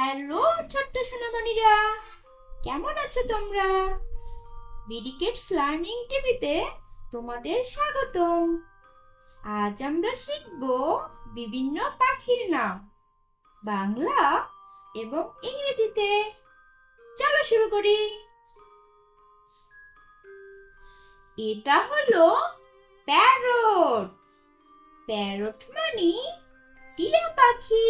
Hello ছোট্ট সোনামণিরা, কেমন আছো তোমরা? বিডি কিডস লার্নিং টিভিতে তোমাদের স্বাগতম। আজ আমরা শিখব বিভিন্ন পাখির নাম, বাংলা এবং ইংরেজিতে। চলো শুরু করি। এটা হলো প্যারট। প্যারট মানে টিয়া পাখি।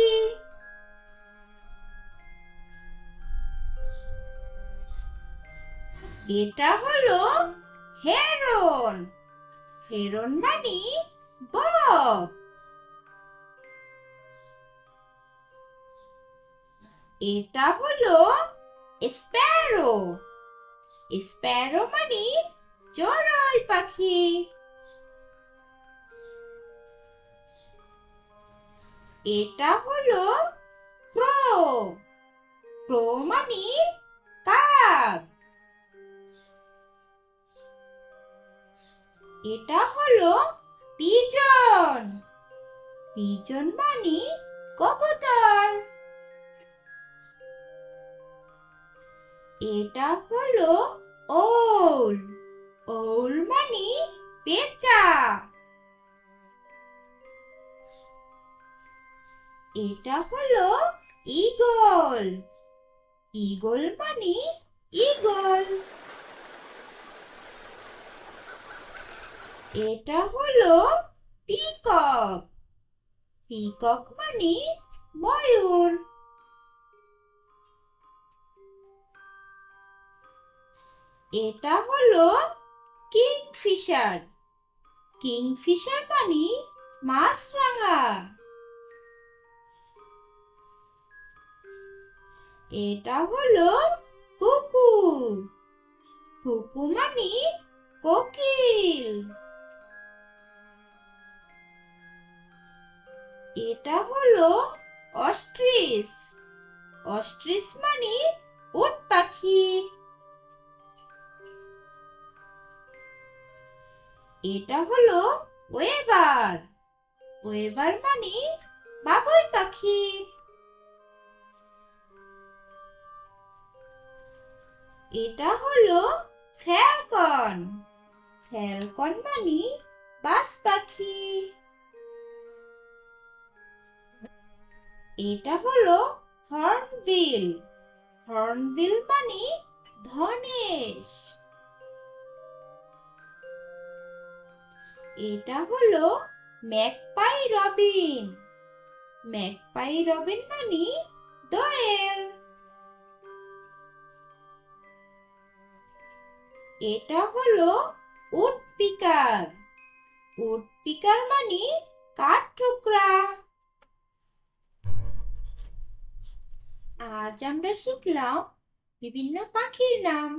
এটা হলো হেরন। হেরন মানে বক। এটা হলো স্প্যারো। স্প্যারো মানে চড়ুই পাখি। এটা হলো ক্রো। ক্রো মানে কাক। এটা হলো পিজন। পিজন মানে কবুতর। এটা হলো ওল। ওল মানে পেঁচা। এটা হলো ঈগল। ঈগল মানে ঈগল। এটা হলো পিকক। পিকক মানে ময়ূর। এটা হলো কিংফিশার। কিংফিশার মানে মাছরাঙা। এটা হলো কুকু। কুকু মানে কোকিল। এটা হলো অস্ট্রিচ। অস্ট্রিচ মানে উট পাখি। এটা হলো ওয়েবার। ওয়েবার মানে বাবুই পাখি। এটা হলো ফ্যালকন। ফ্যালকন মানে বাজ পাখি। এটা হলো হর্নবিল। হর্নবিল মানে ধনেশ। এটা হলো ম্যাকপাই রবিন। ম্যাকপাই রবিন মানে দোয়েল। এটা হলো উড পিকার। উড পিকার মানে কাঠঠোকরা। আজ আমরা শিখলাম বিভিন্ন পাখির নাম।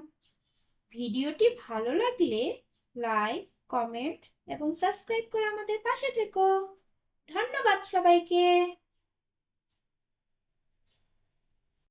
ভিডিওটি ভালো লাগলে লাইক, কমেন্ট এবং সাবস্ক্রাইব করে আমাদের পাশে থেকো। ধন্যবাদ সবাইকে।